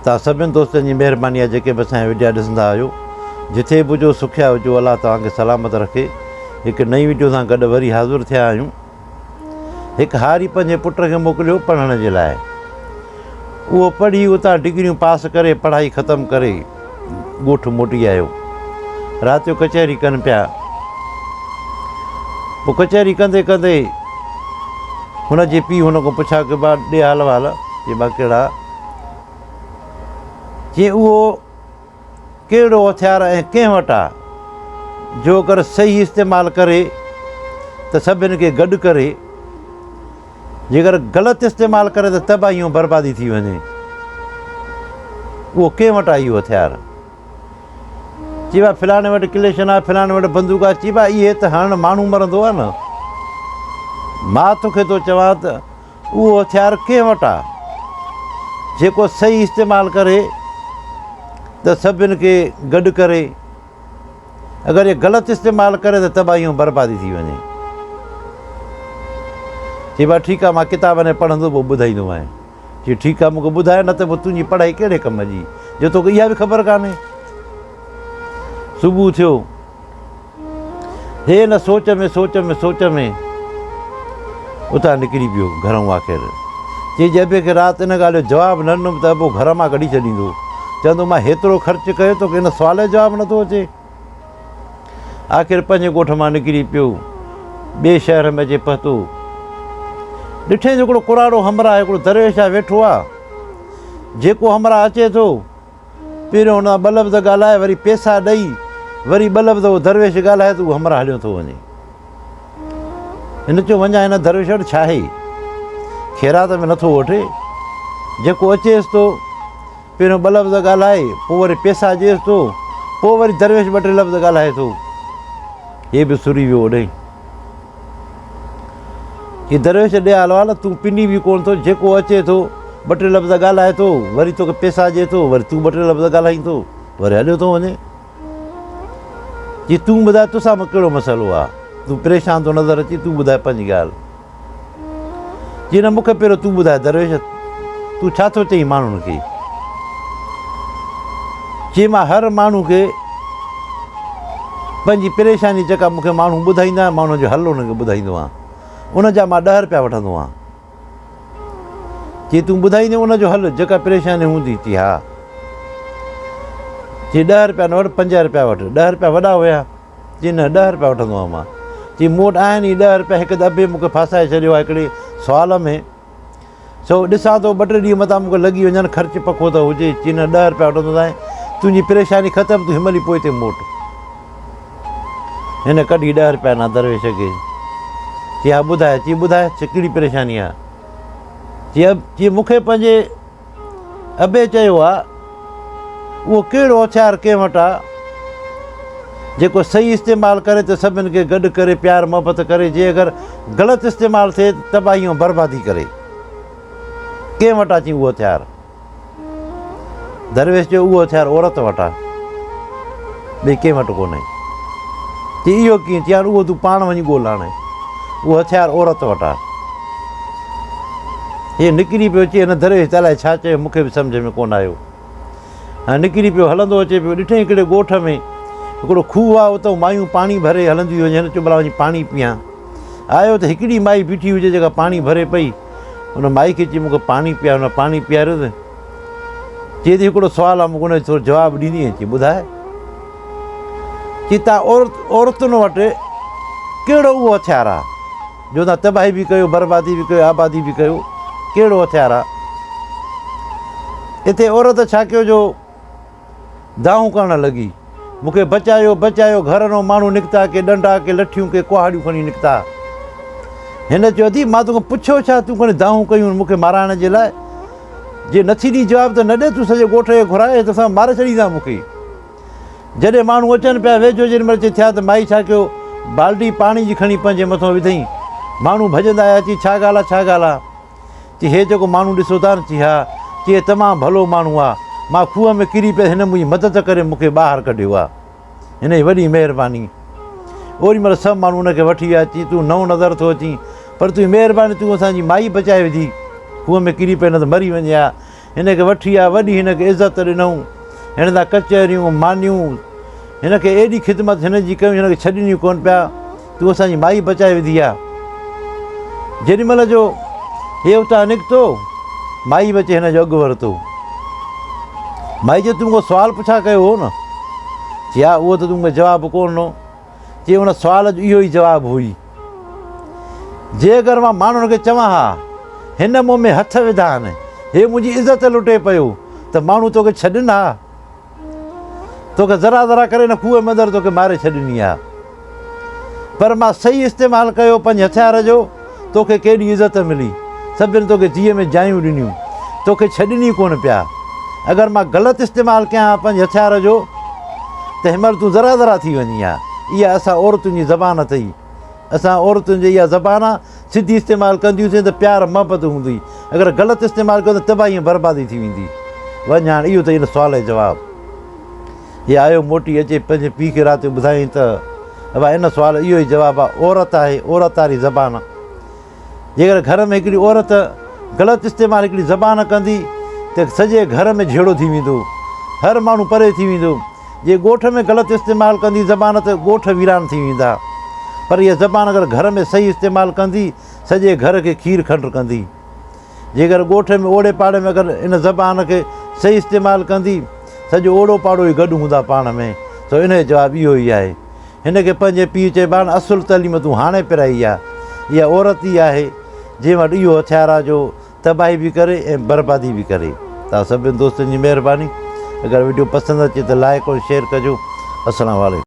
तव्हां सभिनी दोस्तनि जी महिरबानी आहे जेके बि असांजा वीडियो ॾिसंदा आहियो। जिथे बि हुजो सुखिया हुजो, अलाह तव्हांखे सलामत रखे। हिकु नई वीडियो सां गॾु वरी हाज़ुर थिया आहियूं। हिकु हारी पंहिंजे पुट खे मोकिलियो पढ़ण जे लाइ। उहो पढ़ी उतां डिग्रियूं पास करे पढ़ाई ख़तमु करे ॻोठ मोटी आयो। राति जो कचहरी कनि पिया। पोइ कचहरी कंदे कंदे हुनजे पीउ हुन खां पुछा की बा ॾे हाल वाल, चई बा कहिड़ा? चई उहो कहिड़ो हथियार ऐं कंहिं वटि आहे जो अगरि सही इस्तेमालु करे त सभिनि खे गॾु करे, जेकर ग़लति इस्तेमालु करे त तबाही ऐं बर्बादी थी वञे। उहो कंहिं वटि आहे इहो हथियार? चई बा फलाणे वटि क्लेशन आहे, फलाणे वटि बंदूक आहे। चई बा इहे त हाणे माण्हू मरंदो आहे न। मां तोखे थो चवां त उहो हथियार कंहिं वटि आहे जेको सही इस्तेमालु करे त सभिनि खे गॾु करे, अगरि इहे ग़लति इस्तेमालु करे त तबाही ऐं बर्बादी थी वञे। चई बा ठीकु आहे, मां किताब में पढ़ंदो पोइ ॿुधाईंदोमांइ। चई ठीकु आहे, मूंखे ॿुधाए, न त पोइ तुंहिंजी पढ़ाई कहिड़े कम जी जो तोखे इहा बि ख़बर कान्हे। सुबुह थियो, हे न सोच में उतां निकिरी पियो घरऊं आख़िर। चई जबे खे राति इन ॻाल्हि जो जवाबु न ॾिनमि त पोइ घर मां कढी छॾींदो। चवंदो मां हेतिरो ख़र्चु कयो तोखे हिन सुवाल जो जवाबु नथो अचे। आख़िर पंहिंजे ॻोठ मां निकिरी पियो, ॿिए शहर में अचे पहुतो। ॾिठे जो हिकिड़ो कुराड़ो हमराह, हिकिड़ो दरवेश आहे वेठो आहे। जेको हमराह अचे थो पहिरियों हुन ॿ लफ़्ज़ ॻाल्हाए, वरी पैसा ॾेई, वरी ॿ लफ़्ज़ उहो दरवेश ॻाल्हाए त उहो हमराह हलियो थो वञे। हिन चयो वञा हिन दरवेश वटि छा आहे, ख़ैरात में नथो वठे। जेको अचेसि थो पहिरियों ॿ लफ़्ज़ ॻाल्हाए, पोइ वरी पैसा ॾिएसि थो, पोइ वरी दरवेश ॿ टे लफ़्ज़ ॻाल्हाए थो। हे बि सुरी वियो ओॾे। हीअ दरवेश ॾे हाल वाल, तूं पिनी बि कोन थो। जेको अचे थो ॿ टे लफ़्ज़ ॻाल्हाए थो, वरी तोखे पैसा ॾिए थो, वरी तूं ॿ टे लफ़्ज़ ॻाल्हाईं थो, वरी हलियो थो वञे। जी तूं ॿुधाए तोसां में कहिड़ो मसइलो आहे? तूं परेशान थो नज़र अची, तूं ॿुधाए पंहिंजी ॻाल्हि। जी न मूंखे पहिरियों तूं ॿुधाए दरवेश, तूं छा थो चई माण्हुनि खे? चई मां हर माण्हू खे पंहिंजी परेशानी जेका मूंखे माण्हू ॿुधाईंदा आहिनि, माण्हुनि जो हल हुनखे ॿुधाईंदो आहियां। उनजा मां 10 रुपया वठंदो आहियां। चई तूं ॿुधाईंदे उनजो हल जेका परेशानी हूंदी? चई हा। चई 10 रुपया न वठि, 5 रुपया वठि। 10 रुपया वॾा हुया। चई न 10 रुपया वठंदो आहियां मां। चई मूं वटि आहिनि ई 10 रुपया। हिकु दॿे मूंखे फासाए छॾियो आहे हिकिड़े सुवाल में। सो ॾिसां थो 2-3 ॾींहं मथां मूंखे लॻी वञनि, ख़र्चु पको त हुजे। चई न 10 रुपया वठंदो आहियां, तुंहिंजी परेशानी ख़तमु, तूं हिन महिल पोइ हिते मोट। हिन कढी 10 रुपया ना दरवेश खे। चई हा ॿुधाए। चई ॿुधाए कहिड़ी परेशानी आहे? चई मूंखे पंहिंजे अबे चयो आहे उहो कहिड़ो हथियार कंहिं वटि आहे जेको सही इस्तेमालु करे त सभिनि खे गॾु करे, प्यार मोहबत करे। जे अगरि ग़लति इस्तेमालु थिए तबाही ऐं बर्बादी करे, कंहिं वटि आहे? चई उहो हथियार। दरवेश जो उहो हथियार औरत वटि आहे, ॿिए कंहिं वटि कोन्हे। चई इहो कीअं? चई हाणे उहो तूं पाण वञी ॻोल्ह। हाणे उहो हथियार औरत वटि आहे। हे निकिरी पियो। अचे हिन दरवेश अलाए छा चयो, मूंखे बि सम्झ में कोन आयो। हाणे निकिरी पियो, हलंदो अचे पियो। ॾिठईं हिकिड़े ॻोठ में हिकिड़ो खूह आहे, उतां मायूं पाणी भरे हलंदियूं वञनि। हिन चयो भला वञी पाणी पीआं। आयो त हिकिड़ी माई बीठी हुजे जेका पाणी भरे पई। हुन माई खे चई मूंखे पाणी पीआर। हुन पाणी पीआरियो त चई थी हिकिड़ो सुवालु आहे, मूंखे हुनजो थोरो जवाबु ॾींदी? चई ॿुधाए। चई तव्हां औरतुनि वटि कहिड़ो उहो हथियार आहे जो तव्हां तबाही बि कयो, बर्बादी बि कयो, आबादी बि कयो? कहिड़ो हथियार आहे? हिते औरत छा कयो जो दाहूं करणु लॻी, मूंखे बचायो बचायो। घर मां माण्हू निकिता, के डंडा, के लठियूं, के कुहाड़ियूं खणी निकिता। हिन चयो थी मां तोखे पुछियो छा, तूं खणी दाहूं कयूं मूंखे माराइण जे लाइ? जे नथी ॾी जवाबु त न ॾे, तूं सॼे ॻोठ खे घुराए त असां मारे छॾींदा मूंखे। जॾहिं माण्हू अचनि पिया वेझो, जेॾी महिल थिया त माई छा कयो, बाल्टी पाणी जी खणी पंहिंजे मथां विधईं। माण्हू भॼंदा आया। चई छा ॻाल्हि आहे, छा ॻाल्हि आहे? चई हे जेको माण्हू ॾिसो था न? चई हा। चई तमामु भलो माण्हू आहे, मां खूह में किरी पियो, हिन मुंहिंजी मदद करे मूंखे ॿाहिरि कढियो आहे, हिन जी वॾी महिरबानी। ओॾी महिल सभु माण्हू हुनखे वठी विया। चई तूं नओं नज़र थो अची, पर तुंहिंजी महिरबानी, तूं असांजी माई बचाए विधी, खूह में किरी पए न त मरी वञे हा। हिन खे वठी आहे, वॾी हिन खे इज़त ॾिनऊं, हिन सां कचहरियूं मानियूं, हिन खे एॾी ख़िदमत हिन जी कयूं, हिन खे छॾींदियूं कोन पिया। तूं असांजी माई बचाए विधी आहे। जेॾीमहिल जो हे उतां निकितो, माई बचे हिन जो अघु वरितो। माई जो तूं को सुवालु पुछा कयो हो न? चई हा, उहो त तूं मूंखे जवाबु कोन ॾिनो। चई हुन सुवाल जो इहो ई जवाबु हुई। जे अगरि मां माण्हुनि खे चवां हा हिन मूं में हथ विधा आहिनि, हे मुंहिंजी इज़त लुटे पियो, त माण्हू तोखे छॾनि हा? तोखे ज़रा ज़रा करे न खूह में अंदरि तोखे मारे छॾिणी आहे। पर मां सही इस्तेमालु कयो पंहिंजे हथियार जो, तोखे केॾी इज़त मिली, सभिनि तोखे जीअ में जायूं ॾिनियूं, तोखे छॾिणी कोन पिया। अगरि मां ग़लति इस्तेमालु कयां पंहिंजे हथियार जो त हिनमहिल तूं ज़रा ज़रा थी वञी आहे। इहा असां औरतुनि जी ज़बान अथई। असां औरतुनि जी इहा ज़बान आहे, सिधी इस्तेमालु कंदियूंसीं त प्यार मोहबत हूंदी, अगरि ग़लति इस्तेमालु कयो त तबाही ऐं बर्बादी थी वेंदी। वञ हाणे इहो त हिन सुवाल जो जवाबु। हीअ आयो मोटी अचे पंहिंजे पीउ खे राति जो ॿुधाईं त भाई इन सुवाल इहो ई जवाबु आहे। औरत आहे, औरत वारी ज़बान। जेकर घर में हिकिड़ी औरत ग़लति इस्तेमालु हिकिड़ी ज़बान कंदी त सॼे घर में झेड़ो थी वेंदो, हर माण्हू परे थी वेंदो। जे ॻोठ में ग़लति इस्तेमालु कंदी ज़बान त ॻोठ वीरान थी वेंदा। पर इहा ज़बान अगरि घर में सही इस्तेमालु कंदी, सॼे घर खे खीर खंडु कंदी। जेकर ॻोठ में ओड़े पाड़े में अगरि इन ज़बान खे सही इस्तेमालु कंदी, सॼो ओड़ो पाड़ो ई गॾु हूंदा पाण में। त इन जो जवाबु इहो ई आहे। हिन खे पंहिंजे पीउ चइबो आहे न, असुलु तइलीम तूं हाणे पिराई आहे। इहा औरत ई आहे जंहिं वटि इहो हथियार आहे जो तबाही बि करे ऐं बर्बादी बि करे। तव्हां सभिनी दोस्तनि जी महिरबानी। अगरि वीडियो पसंदि अचे त लाइक और शेयर कजो। अस्सलाम वालेकुम।